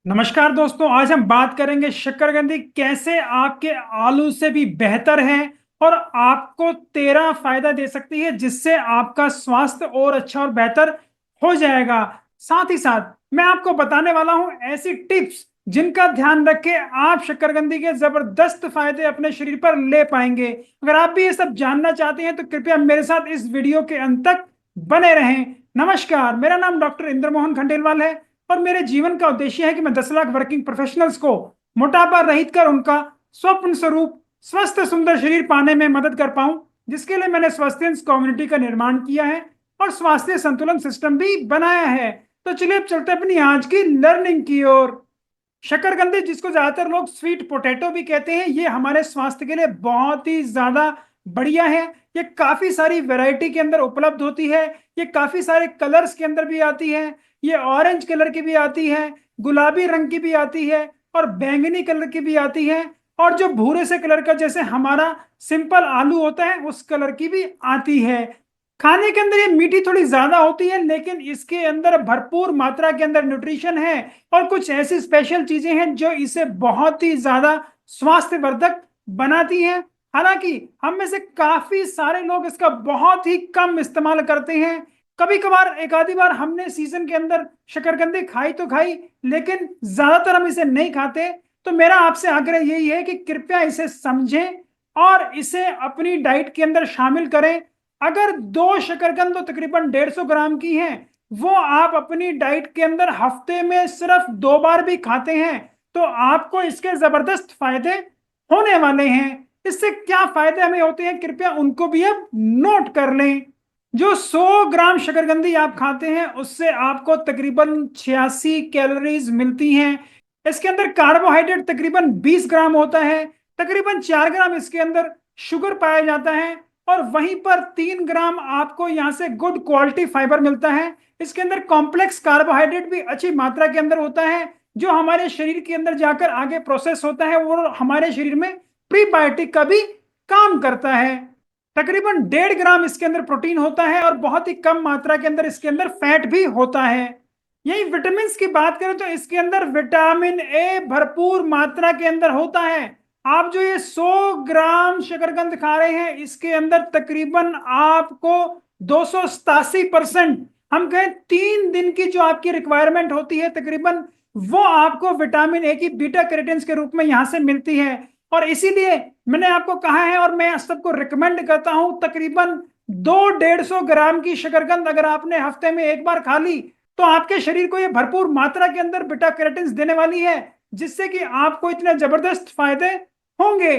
नमस्कार दोस्तों, आज हम बात करेंगे शक्करकंदी कैसे आपके आलू से भी बेहतर है और आपको 13 फायदा दे सकती है, जिससे आपका स्वास्थ्य और अच्छा और बेहतर हो जाएगा। साथ ही साथ मैं आपको बताने वाला हूं ऐसी टिप्स जिनका ध्यान रख के आप शक्करकंदी के जबरदस्त फायदे अपने शरीर पर ले पाएंगे। अगर आप भी ये सब जानना चाहते हैं तो कृपया मेरे साथ इस वीडियो के अंत तक बने रहें। नमस्कार, मेरा नाम डॉक्टर इंद्र मोहन खंडेलवाल है और मेरे जीवन का उद्देश्य है कि मैं 10 लाख वर्किंग प्रोफेशनल्स को मोटापा रहित कर उनका स्वप्न स्वरूप स्वस्थ सुंदर शरीर पाने में मदद कर पाऊं, जिसके लिए मैंने स्वास्थ्य कम्युनिटी का निर्माण किया है और स्वास्थ्य संतुलन सिस्टम भी बनाया है। तो चलिए अब चलते हैं अपनी आज की लर्निंग की ओर। शकरकंदी, जिसको ज्यादातर लोग स्वीट पोटैटो भी कहते हैं, ये हमारे स्वास्थ्य के लिए बहुत ही ज्यादा बढ़िया है। ये काफी सारी वैरायटी के अंदर उपलब्ध होती है। ये काफी सारे कलर्स के अंदर भी आती है। ये ऑरेंज कलर की भी आती है, गुलाबी रंग की भी आती है और बैंगनी कलर की भी आती है, और जो भूरे से कलर का जैसे हमारा सिंपल आलू होता है उस कलर की भी आती है। खाने के अंदर ये मीठी थोड़ी ज्यादा होती है, लेकिन इसके अंदर भरपूर मात्रा के अंदर न्यूट्रिशन है और कुछ ऐसी स्पेशल चीजें हैं जो इसे बहुत ही ज्यादा स्वास्थ्यवर्धक बनाती हैं। हालांकि हम में से काफी सारे लोग इसका बहुत ही कम इस्तेमाल करते हैं। कभी कभार एक आधी बार हमने सीजन के अंदर शकरकंदी खाई तो खाई, लेकिन ज्यादातर हम इसे नहीं खाते। तो मेरा आपसे आग्रह यही है कि कृपया इसे समझें और इसे अपनी डाइट के अंदर शामिल करें। अगर दो शकरकंद तो तकरीबन 150 ग्राम की हैं, वो आप अपनी डाइट के अंदर हफ्ते में सिर्फ 2 बार भी खाते हैं तो आपको इसके जबरदस्त फायदे होने वाले हैं। इससे क्या फायदे हमें होते हैं, कृपया उनको भी अब नोट कर लें। जो 100 ग्राम शकरकंदी आप खाते हैं उससे आपको तकरीबन 86 कैलोरीज मिलती हैं। इसके अंदर कार्बोहाइड्रेट तकरीबन 20 ग्राम होता है। तकरीबन 4 ग्राम इसके अंदर शुगर पाया जाता है और वहीं पर 3 ग्राम आपको यहां से गुड क्वालिटी फाइबर मिलता है। इसके अंदर कॉम्प्लेक्स कार्बोहाइड्रेट भी अच्छी मात्रा के अंदर होता है, जो हमारे शरीर के अंदर जाकर आगे प्रोसेस होता है और हमारे शरीर में प्रीबायोटिक का भी काम करता है। तकरीबन 1.5 ग्राम इसके अंदर प्रोटीन होता है और बहुत ही कम मात्रा के अंदर इसके अंदर फैट भी होता है। यही विटामिन की बात करें तो इसके अंदर विटामिन ए भरपूर मात्रा के अंदर होता है। आप जो ये 100 ग्राम शकरकंद खा रहे हैं, इसके अंदर तकरीबन आपको 287%, हम कहें 3 दिन की जो आपकी रिक्वायरमेंट होती है तकरीबन, वो आपको विटामिन ए की बीटा कैरोटीन के रूप में यहां से मिलती है। और इसीलिए मैंने आपको कहा है और मैं सबको रिकमेंड करता हूं, तकरीबन 200-150 ग्राम की शकरकंद अगर आपने हफ्ते में एक बार खा ली तो आपके शरीर को यह भरपूर मात्रा के अंदर बीटा कैरोटीन देने वाली है, जिससे कि आपको इतने जबरदस्त फायदे होंगे।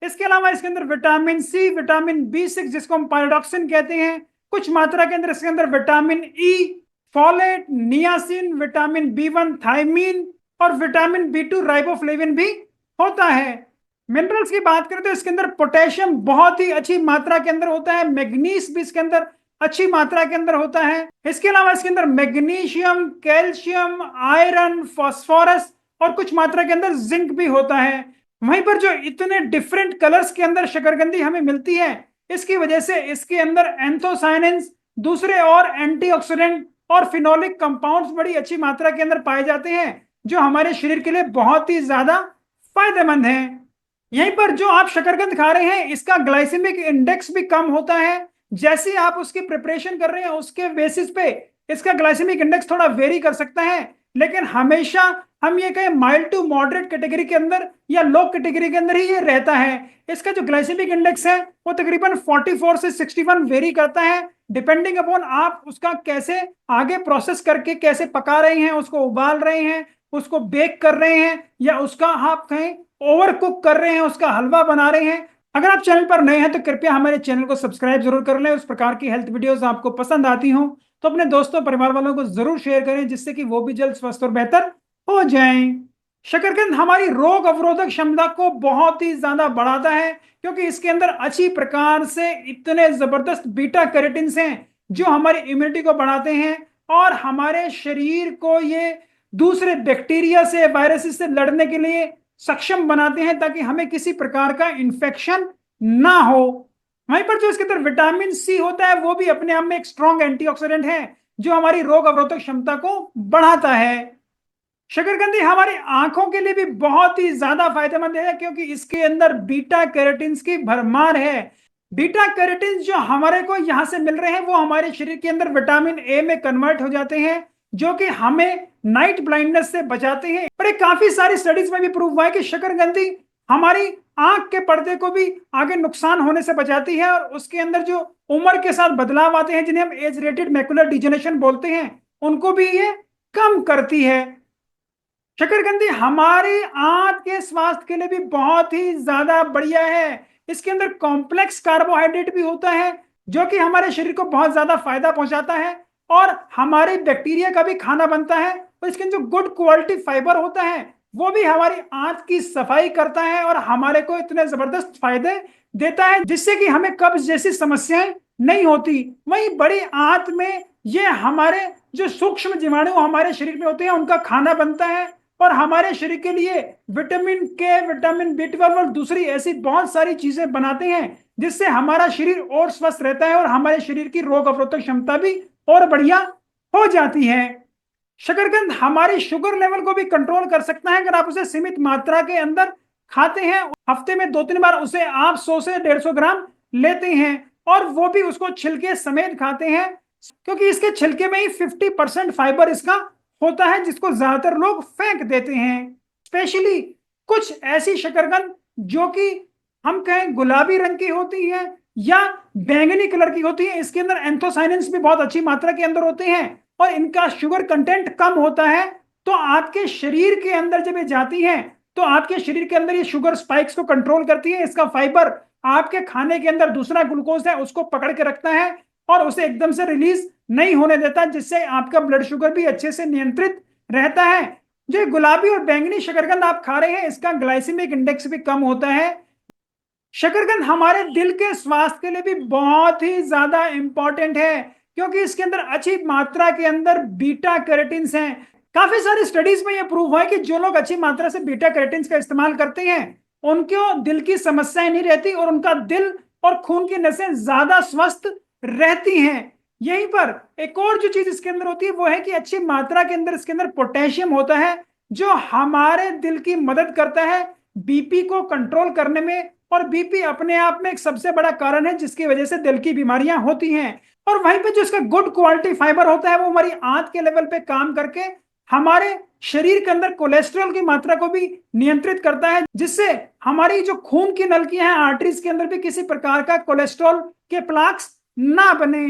इसके अलावा इसके अंदर विटामिन सी, विटामिन बी6 जिसको हम पायरोडॉक्सिन कहते हैं, कुछ मात्रा के अंदर इसके अंदर vitamin E, folate, niacin, vitamin B one thiamine और विटामिन बी2 राइबोफ्लेविन भी होता है। मिनरल्स की बात करें तो इसके अंदर पोटेशियम बहुत ही अच्छी मात्रा के अंदर होता है। मैग्नीज भी इसके अंदर अच्छी मात्रा के अंदर होता है। इसके अलावा इसके अंदर मैग्नीशियम, कैल्शियम, आयरन, फास्फोरस और कुछ मात्रा के अंदर जिंक भी होता है। वहीं पर जो इतने डिफरेंट कलर्स के अंदर शकरकंदी हमें मिलती है, इसकी वजह से इसके अंदर एंथोसायनिन्स, दूसरे और एंटीऑक्सीडेंट और फिनोलिक कंपाउंड्स बड़ी अच्छी मात्रा के अंदर पाए जाते हैं, जो हमारे शरीर के लिए बहुत ही ज्यादा फायदेमंद है। यहीं पर जो आप शकरकंद खा रहे हैं, इसका ग्लाइसेमिक इंडेक्स भी कम होता है। जैसे आप उसकी प्रिपरेशन कर रहे हैं उसके बेसिस पे इसका ग्लाइसेमिक इंडेक्स थोड़ा वेरी कर सकता है, लेकिन हमेशा हम ये कहें माइल्ड टू मॉडरेट कैटेगरी के अंदर या लो कैटेगरी के अंदर ही ये रहता है। इसका जो ग्लाइसेमिक इंडेक्स है वो तकरीबन 44 से 61 वेरी करता है, डिपेंडिंग अपॉन आप उसका कैसे आगे प्रोसेस करके कैसे पका रहे हैं, उसको उबाल रहे हैं, उसको बेक कर रहे हैं, या उसका आप कहें ओवर कुक कर रहे हैं, उसका हलवा बना रहे हैं। अगर आप चैनल पर नए हैं तो कृपया हमारे चैनल को सब्सक्राइब जरूर कर लें। उस प्रकार की हेल्थ वीडियोस आपको पसंद आती हों तो अपने दोस्तों परिवार वालों को जरूर शेयर करें, जिससे कि वो भी जल्द स्वस्थ और बेहतर हो जाएं। शकरकंद हमारी रोग अवरोधक क्षमता को बहुत ही ज्यादा बढ़ाता है, क्योंकि इसके अंदर अच्छी प्रकार से इतने जबरदस्त बीटा कैरोटीन्स हैं जो हमारी इम्यूनिटी को बढ़ाते हैं और हमारे शरीर को ये दूसरे बैक्टीरिया से, वायरसेस से लड़ने के लिए सक्षम बनाते हैं, ताकि हमें किसी प्रकार का इंफेक्शन ना हो। वहीं पर जो इसके अंदर विटामिन सी होता है वो भी अपने आप में एक स्ट्रॉन्ग एंटीऑक्सीडेंट है, जो हमारी रोग अवरोधक क्षमता को बढ़ाता है। शकरकंदी हमारी आंखों के लिए भी बहुत ही ज्यादा फायदेमंद है, क्योंकि इसके अंदर बीटा कैरोटीन्स की भरमार है। बीटा कैरोटीन्स जो हमारे को यहां से मिल रहे हैं वो हमारे शरीर के अंदर विटामिन ए में कन्वर्ट हो जाते हैं, जो कि हमें नाइट ब्लाइंडनेस से बचाते हैं। और ये काफी सारी स्टडीज में भी प्रूव हुआ है कि शकरकंदी हमारी आंख के पर्दे को भी आगे नुकसान होने से बचाती है, और उसके अंदर जो उम्र के साथ बदलाव आते हैं जिन्हें हम एज रिलेटेड मैकुलर डिजेनरेशन बोलते हैं, उनको भी ये कम करती है। शकरकंदी हमारी आंत के स्वास्थ्य के लिए भी बहुत ही ज्यादा बढ़िया है। इसके अंदर कॉम्प्लेक्स कार्बोहाइड्रेट भी होता है, जो कि हमारे शरीर को बहुत ज्यादा फायदा पहुंचाता है, और हमारे बैक्टीरिया का भी खाना बनता है। और इसके अंदर जो गुड क्वालिटी फाइबर होता है वो भी हमारी आंत की सफाई करता है और हमारे को इतने जबरदस्त फायदे देता है, जिससे कि हमें कब्ज जैसी समस्याएं नहीं होती। वहीं बड़ी आंत में ये हमारे जो सूक्ष्म जीवाणु हमारे शरीर में होते हैं उनका खाना बनता है, और हमारे शरीर के लिए विटामिन के, विटामिन बी 12 और दूसरी ऐसी बहुत सारी चीजें बनाते हैं, जिससे हमारा शरीर और स्वस्थ रहता है और हमारे शरीर की रोग अवरोधक क्षमता भी और बढ़िया हो जाती है। शकरकंद हमारी शुगर लेवल को भी कंट्रोल कर सकता है, अगर आप उसे सीमित मात्रा के अंदर खाते हैं। हफ्ते में 2-3 बार उसे आप 100 से 150 ग्राम लेते हैं, और वो भी उसको छिलके समेत खाते हैं, क्योंकि इसके छिलके में ही 50% फाइबर इसका होता है, जिसको ज्यादातर लोग फेंक देते हैं। स्पेशली कुछ ऐसी शकरकंद जो कि हम कहें गुलाबी रंग की होती है या बैंगनी कलर की होती है, इसके अंदर एंथोसाइनिन्स भी बहुत अच्छी मात्रा के अंदर होते हैं, और इनका शुगर कंटेंट कम होता है। तो आपके शरीर के अंदर जब ये जाती है तो आपके शरीर के अंदर ये शुगर स्पाइक्स को कंट्रोल करती है। इसका फाइबर आपके खाने के अंदर दूसरा ग्लूकोज है उसको पकड़ के रखता है और उसे एकदम से रिलीज नहीं होने देता, जिससे आपका ब्लड शुगर भी अच्छे से नियंत्रित रहता है। जो गुलाबी और बैंगनी शकरकंद आप खा रहे हैं इसका ग्लाइसेमिक इंडेक्स भी कम होता है। शकरकंद हमारे दिल के स्वास्थ्य के लिए भी बहुत ही ज्यादा इंपॉर्टेंट है, क्योंकि इसके अंदर अच्छी मात्रा के अंदर बीटा कैरोटीन्स हैं। काफी सारी स्टडीज में यह प्रूव हुआ है कि जो लोग अच्छी मात्रा से बीटा कैरोटीन्स का इस्तेमाल करते हैं उनको दिल की समस्याएं नहीं रहती, और उनका दिल और खून की नसें ज्यादा स्वस्थ रहती हैं। यहीं पर एक और जो चीज इसके अंदर होती है वो है कि अच्छी मात्रा के अंदर इसके अंदर पोटेशियम होता है, जो हमारे दिल की मदद करता है बीपी को कंट्रोल करने में। और बीपी अपने आप में एक सबसे बड़ा कारण है जिसकी वजह से दिल की बीमारियां होती हैं। और वहीं पे जो इसका गुड क्वालिटी फाइबर होता है वो हमारी आंत के लेवल पे काम करके हमारे शरीर के अंदर कोलेस्ट्रॉल की मात्रा को भी नियंत्रित करता है, जिससे हमारी जो खून की नलकियां हैं आर्टरीज के अंदर भी किसी प्रकार का कोलेस्ट्रॉल के प्लाक्स ना बने।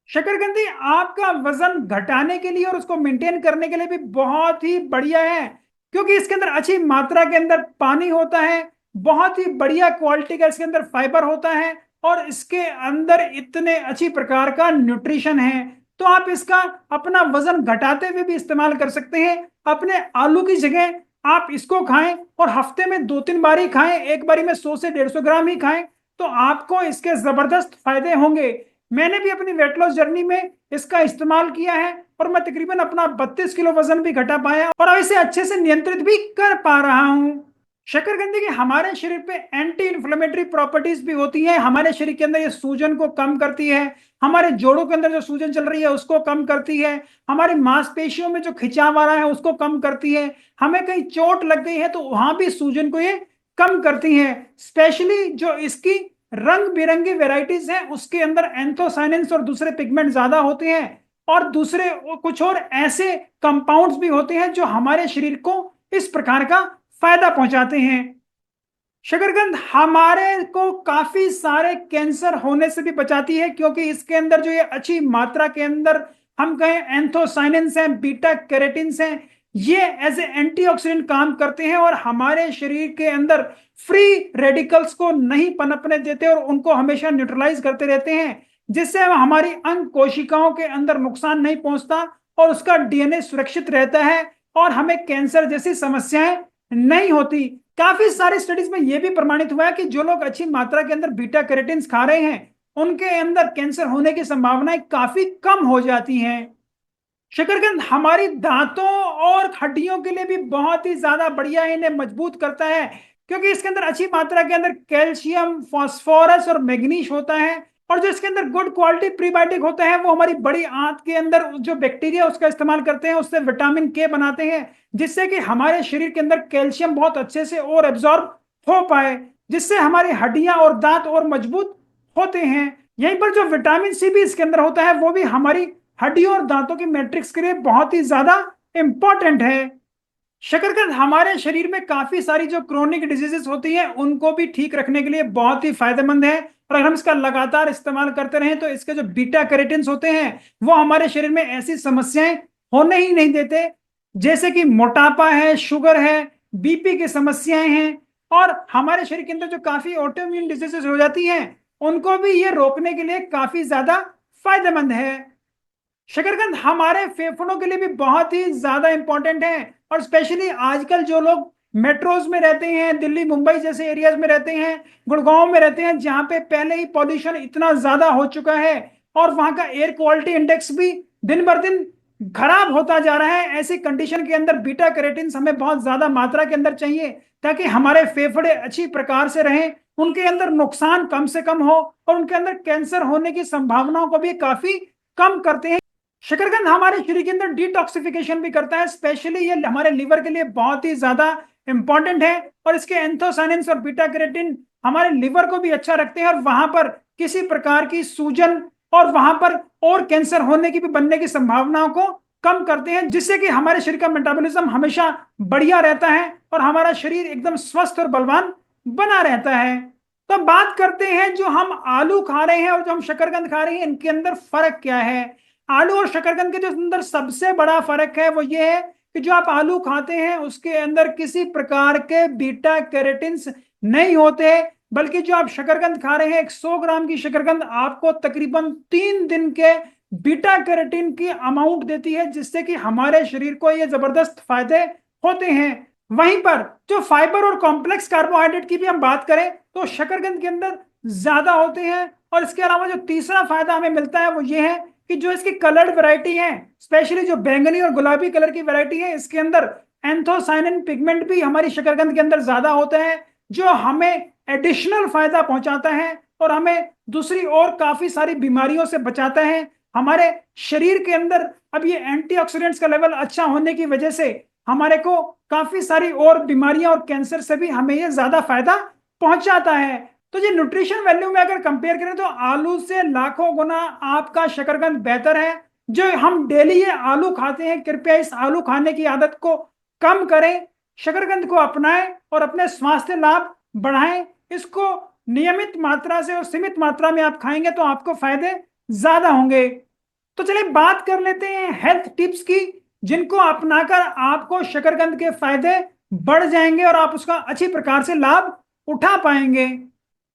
शकरकंदी आपका वजन घटाने के लिए और उसको मेंटेन करने के लिए भी बहुत ही बढ़िया है, क्योंकि इसके अंदर अच्छी मात्रा के अंदर पानी होता है, बहुत ही बढ़िया क्वालिटी का इसके अंदर फाइबर होता है, और इसके अंदर इतने अच्छी प्रकार का न्यूट्रिशन है। तो आप इसका अपना वजन घटाते हुए भी इस्तेमाल कर सकते हैं। अपने आलू की जगह आप इसको खाएं, और हफ्ते में 2-3 बार ही खाएं, एक बारी में 100 से 150 ग्राम ही खाएं, तो आपको इसके जबरदस्त फायदे होंगे। मैंने भी अपनी वेट लॉस जर्नी में इसका इस्तेमाल किया है, और मैं तकरीबन अपना 32 किलो वजन भी घटा पाया, और अब इसे अच्छे से नियंत्रित भी कर पा रहा हूं। शकरकंदी की हमारे शरीर पे एंटी इन्फ्लेमेटरी प्रॉपर्टीज भी होती हैं। हमारे शरीर के अंदर ये सूजन को कम करती है, हमारे जोड़ों के अंदर जो सूजन चल रही है उसको कम करती है, हमारी मांसपेशियों में जो खिंचाव आ रहा है उसको कम करती है, हमें कहीं चोट लग गई है तो वहां भी सूजन को ये कम करती है। स्पेशली जो इसकी रंग बिरंगी वेराइटीज हैं उसके अंदर एंथोसाइनिन्स और दूसरे पिगमेंट ज्यादा होते हैं, और दूसरे कुछ और ऐसे कंपाउंड्स भी होते हैं जो हमारे शरीर को इस प्रकार का फायदा पहुंचाते हैं। शकरकंद हमारे को काफी सारे कैंसर होने से भी बचाती है, क्योंकि इसके अंदर जो ये अच्छी मात्रा के अंदर हम कहें एंथोसाइनिन्स हैं, बीटा कैरोटीन्स हैं, ये एज ए एंटीऑक्सीडेंट काम करते हैं और हमारे शरीर के अंदर फ्री रेडिकल्स को नहीं पनपने देते और उनको हमेशा न्यूट्रलाइज करते रहते हैं, जिससे हमारी अंग कोशिकाओं के अंदर नुकसान नहीं पहुंचता और उसका डीएनए सुरक्षित रहता है, और हमें कैंसर जैसी समस्याएं नहीं होती। काफी सारी स्टडीज में यह भी प्रमाणित हुआ है कि जो लोग अच्छी मात्रा के अंदर बीटा कैरोटीन्स खा रहे हैं उनके अंदर कैंसर होने की संभावनाएं काफी कम हो जाती हैं। शकरकंद हमारी दांतों और हड्डियों के लिए भी बहुत ही ज्यादा बढ़िया है, इन्हें मजबूत करता है, क्योंकि इसके अंदर अच्छी मात्रा के अंदर कैल्शियम, फास्फोरस और मैग्नीज होता है, और जो इसके अंदर गुड क्वालिटी प्रीबायोटिक होते हैं वो हमारी बड़ी आंत के अंदर जो बैक्टीरिया उसका इस्तेमाल करते हैं, उससे विटामिन के बनाते हैं, जिससे कि हमारे शरीर के अंदर कैल्शियम बहुत अच्छे से और एब्जॉर्ब हो पाए, जिससे हमारी हड्डियां और दांत और मजबूत होते हैं। यहीं पर जो विटामिन सी भी इसके अंदर होता है वो भी हमारी हड्डियों और दांतों की मैट्रिक्स के लिए बहुत ही ज्यादा इंपॉर्टेंट है। शकरकंद हमारे शरीर में काफी सारी जो क्रोनिक डिजीजेस होती हैं उनको भी ठीक रखने के लिए बहुत ही फायदेमंद है, और अगर हम इसका लगातार इस्तेमाल करते रहें तो इसके जो बीटा कैरोटीन्स होते हैं वो हमारे शरीर में ऐसी समस्याएं होने ही नहीं देते, जैसे कि मोटापा है, शुगर है, बीपी की समस्याएं हैं, और हमारे शरीर के अंदर जो काफी ऑटोइम्यून डिजीजेस हो जाती हैं उनको भी ये रोकने के लिए काफी ज्यादा फायदेमंद है। शकरकंद हमारे फेफड़ों के लिए भी बहुत ही ज्यादा इंपॉर्टेंट है, और स्पेशली आजकल जो लोग मेट्रोज में रहते हैं, दिल्ली मुंबई जैसे एरियाज में रहते हैं, गुड़गांव में रहते हैं, जहां पे पहले ही पॉल्यूशन इतना ज्यादा हो चुका है और वहां का एयर क्वालिटी इंडेक्स भी दिन भर दिन खराब होता जा रहा है, ऐसी कंडीशन के अंदर बीटा कैरोटीन हमें बहुत ज्यादा मात्रा के अंदर चाहिए ताकि हमारे फेफड़े अच्छी प्रकार से रहें, उनके अंदर नुकसान कम से कम हो और उनके अंदर कैंसर होने की संभावनाओं को भी काफी कम करते हैं। शकरकंद हमारे शरीर के अंदर डिटॉक्सिफिकेशन भी करता है, स्पेशली ये हमारे लिवर के लिए बहुत ही ज्यादा इंपॉर्टेंट है, और इसके एंथोसायनिन्स और बीटा कैरोटीन हमारे लिवर को भी अच्छा रखते हैं और वहां पर किसी प्रकार की सूजन और वहां पर और कैंसर होने की भी बनने की संभावनाओं को कम करते हैं, जिससे कि हमारे शरीर का मेटाबॉलिज्म हमेशा बढ़िया रहता है और हमारा शरीर एकदम स्वस्थ और बलवान बना रहता है। तो बात करते हैं जो हम आलू खा रहे हैं और जो हम शकरकंद खा रहे हैं इनके अंदर फर्क क्या है। आलू और शकरकंद के जो अंदर सबसे बड़ा फर्क है वो ये है कि जो आप आलू खाते हैं उसके अंदर किसी प्रकार के बीटा कैरोटीन्स नहीं होते, बल्कि जो आप शकरकंद खा रहे हैं 100 ग्राम की शकरकंद आपको तकरीबन 3 दिन के बीटा कैरोटीन की अमाउंट देती है, जिससे कि हमारे शरीर को ये जबरदस्त फायदे होते हैं। वहीं पर जो फाइबर और कॉम्प्लेक्स कार्बोहाइड्रेट की भी हम बात करें तो शकरकंद के अंदर ज्यादा होते हैं, और इसके अलावा जो तीसरा फायदा हमें मिलता है वो ये है कि जो इसकी कलर्ड वैरायटी है, स्पेशली जो बैंगनी और गुलाबी कलर की वैरायटी है, इसके अंदर एंथोसायनिन पिगमेंट भी हमारी शकरकंद के अंदर ज्यादा होता है, जो हमें एडिशनल फायदा पहुंचाता है और हमें दूसरी और काफी सारी बीमारियों से बचाता है। हमारे शरीर के अंदर अब ये एंटीऑक्सीडेंट्स का लेवल अच्छा होने की वजह से हमारे को काफी सारी और बीमारियां और कैंसर से भी हमें ये ज्यादा फायदा पहुंचाता है। तो ये न्यूट्रिशन वैल्यू में अगर कंपेयर करें तो आलू से लाखों गुना आपका शकरकंद बेहतर है। जो हम डेली ये आलू खाते हैं, कृपया इस आलू खाने की आदत को कम करें, शकरकंद को अपनाएं और अपने स्वास्थ्य लाभ बढ़ाएं। इसको नियमित मात्रा से और सीमित मात्रा में आप खाएंगे तो आपको फायदे ज्यादा होंगे। तो चलिए बात कर लेते हैं हेल्थ टिप्स की, जिनको अपनाकर आपको शकरकंद के फायदे बढ़ जाएंगे और आप उसका अच्छी प्रकार से लाभ उठा पाएंगे।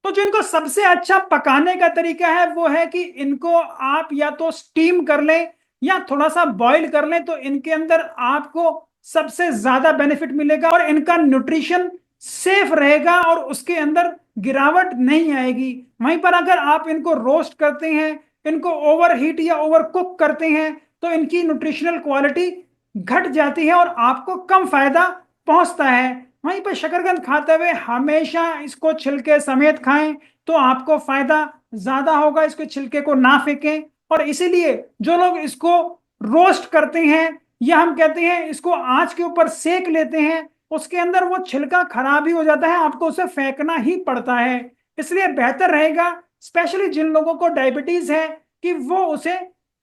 तो जो इनको सबसे अच्छा पकाने का तरीका है वो है कि इनको आप या तो स्टीम कर लें या थोड़ा सा बॉईल कर लें, तो इनके अंदर आपको सबसे ज्यादा बेनिफिट मिलेगा और इनका न्यूट्रिशन सेफ रहेगा और उसके अंदर गिरावट नहीं आएगी। वहीं पर अगर आप इनको रोस्ट करते हैं, इनको ओवर हीट या ओवर कुक करते हैं, तो इनकी न्यूट्रिशनल क्वालिटी घट जाती है और आपको कम फायदा पहुंचता है। वहीं पर शकरकंद खाते हुए हमेशा इसको छिलके समेत खाएं तो आपको फायदा ज्यादा होगा, इसको छिलके को ना फेंकें। और इसीलिए जो लोग इसको रोस्ट करते हैं या हम कहते हैं इसको आंच के ऊपर सेक लेते हैं, उसके अंदर वो छिलका खराब ही हो जाता है, आपको उसे फेंकना ही पड़ता है। इसलिए बेहतर रहेगा, स्पेशली जिन लोगों को डायबिटीज है, कि वो उसे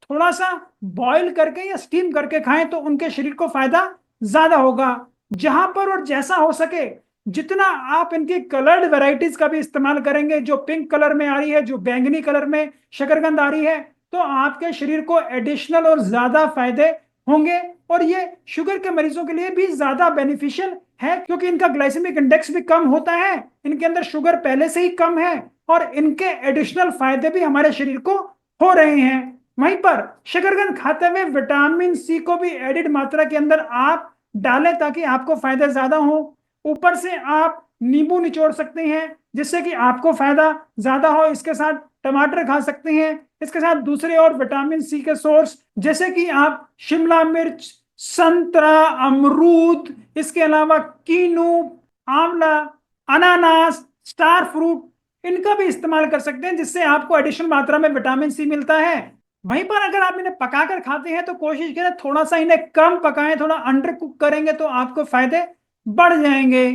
थोड़ा सा बॉईल करके या स्टीम करके खाएं तो उनके शरीर को फायदा ज्यादा होगा। जहां पर और जैसा हो सके जितना आप इनकी कलर्ड वैरायटीज का भी इस्तेमाल करेंगे, जो पिंक कलर में आ रही है, जो बैंगनी कलर में शकरकंद आ रही है, तो आपके शरीर को एडिशनल और ज्यादा फायदे होंगे। और ये शुगर के मरीजों के लिए भी ज्यादा बेनिफिशियल है, क्योंकि इनका ग्लाइसेमिक इंडेक्स भी कम होता है, इनके अंदर शुगर पहले से ही कम है और इनके एडिशनल फायदे भी हमारे शरीर को हो रहे हैं। वहीं पर शकरकंद खाते हुए विटामिन सी को भी एडिड मात्रा के अंदर आप डालें ताकि आपको फायदे ज्यादा हो। ऊपर से आप नींबू निचोड़ सकते हैं जिससे कि आपको फायदा ज्यादा हो। इसके साथ टमाटर खा सकते हैं, इसके साथ दूसरे और विटामिन सी के सोर्स जैसे कि आप शिमला मिर्च, संतरा, अमरूद, इसके अलावा कीनू, आंवला, अनानास, स्टार फ्रूट, इनका भी इस्तेमाल कर सकते हैं, जिससे आपको एडिशनल मात्रा में विटामिन सी मिलता है। वहीं पर अगर आप इन्हें पकाकर खाते हैं तो कोशिश करें थोड़ा सा इन्हें कम पकाएं, थोड़ा अंडर कुक करेंगे तो आपको फायदे बढ़ जाएंगे।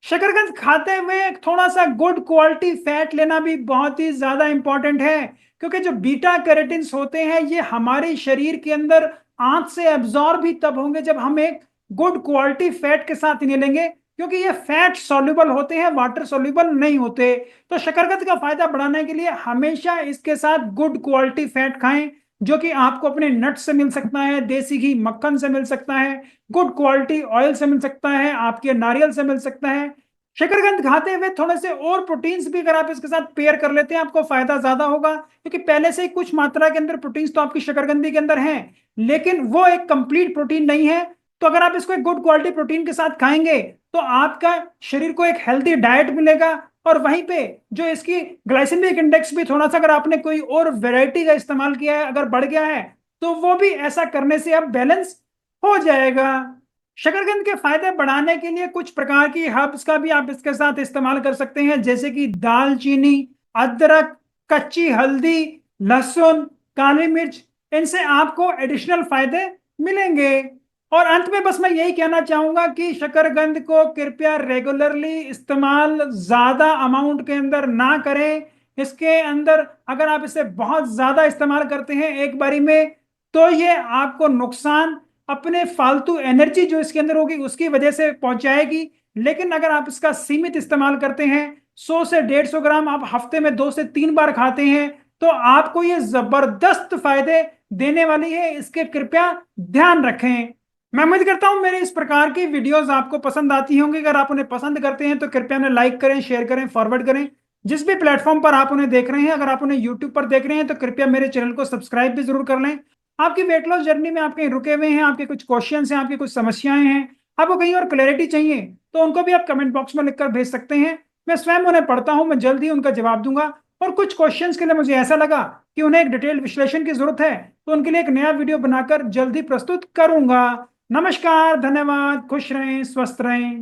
शकरकंद खाते हुए थोड़ा सा गुड क्वालिटी फैट लेना भी बहुत ही ज्यादा इंपॉर्टेंट है, क्योंकि जो बीटा कैरोटीन्स होते हैं ये हमारे शरीर के अंदर आंत से एब्जॉर्ब भी तब होंगे जब हम एक गुड क्वालिटी फैट के साथ इन्हें लेंगे, क्योंकि ये फैट सॉल्युबल होते हैं, वाटर सॉल्युबल नहीं होते। तो शकरकंद का फायदा बढ़ाने के लिए हमेशा इसके साथ गुड क्वालिटी फैट खाएं, जो कि आपको अपने नट से मिल सकता है, देसी घी मक्खन से मिल सकता है, गुड क्वालिटी ऑयल से मिल सकता है, आपके नारियल से मिल सकता है। शकरकंद खाते हुए थोड़े से और प्रोटीन्स भी अगर आप इसके साथ पेयर कर लेते हैं आपको फायदा ज्यादा होगा, क्योंकि पहले से ही कुछ मात्रा के अंदर प्रोटीन्स तो आपकी शकरकंदी के अंदर हैं, लेकिन वो एक कंप्लीट प्रोटीन नहीं है। तो अगर आप इसको एक गुड क्वालिटी प्रोटीन के साथ खाएंगे तो आपका शरीर को एक हेल्दी डाइट मिलेगा, और वहीं पे जो इसकी ग्लाइसेमिक इंडेक्स भी थोड़ा सा, अगर आपने कोई और वैरायटी का इस्तेमाल किया है अगर बढ़ गया है, तो वो भी ऐसा करने से अब बैलेंस हो जाएगा। शकरकंद के फायदे बढ़ाने के लिए कुछ प्रकार की हर्ब्स का भी आप इसके साथ इस्तेमाल कर सकते हैं, जैसे कि दालचीनी, अदरक, कच्ची हल्दी, लहसुन, काली मिर्च। इनसे आपको एडिशनल फायदे मिलेंगे। और अंत में बस मैं यही कहना चाहूंगा कि शकरकंद को कृपया रेगुलरली इस्तेमाल ज्यादा अमाउंट के अंदर ना करें। इसके अंदर अगर आप इसे बहुत ज्यादा इस्तेमाल करते हैं एक बारी में, तो ये आपको नुकसान अपने फालतू एनर्जी जो इसके अंदर होगी उसकी वजह से पहुंचाएगी। लेकिन अगर आप इसका सीमित इस्तेमाल करते हैं, 100 से 150 ग्राम आप हफ्ते में 2 से 3 बार खाते हैं, तो आपको ये जबरदस्त फायदे देने वाली है। इसके कृपया ध्यान रखें। मैं उम्मीद करता हूं मेरे इस प्रकार की वीडियोस आपको पसंद आती होंगी। अगर आप उन्हें पसंद करते हैं तो कृपया उन्हें लाइक करें, शेयर करें, फॉरवर्ड करें। जिस भी प्लेटफॉर्म पर आप उन्हें देख रहे हैं, अगर आप उन्हें यूट्यूब पर देख रहे हैं तो कृपया मेरे चैनल को सब्सक्राइब भी जरूर कर लें। आपकी वेट लॉस जर्नी में आप कहीं रुके हुए हैं, आपके कुछ क्वेश्चंस हैं, आपकी कुछ समस्याएं हैं, आपको कहीं और क्लैरिटी चाहिए, तो उनको भी आप कमेंट बॉक्स में लिखकर भेज सकते हैं। मैं स्वयं उन्हें पढ़ता हूं, मैं जल्द ही उनका जवाब दूंगा। और कुछ क्वेश्चंस के लिए मुझे ऐसा लगा कि उन्हें एक डिटेल विश्लेषण की जरूरत है, तो उनके लिए एक नया वीडियो बनाकर जल्द ही प्रस्तुत करूंगा। नमस्कार, धन्यवाद, खुश रहें, स्वस्थ रहें।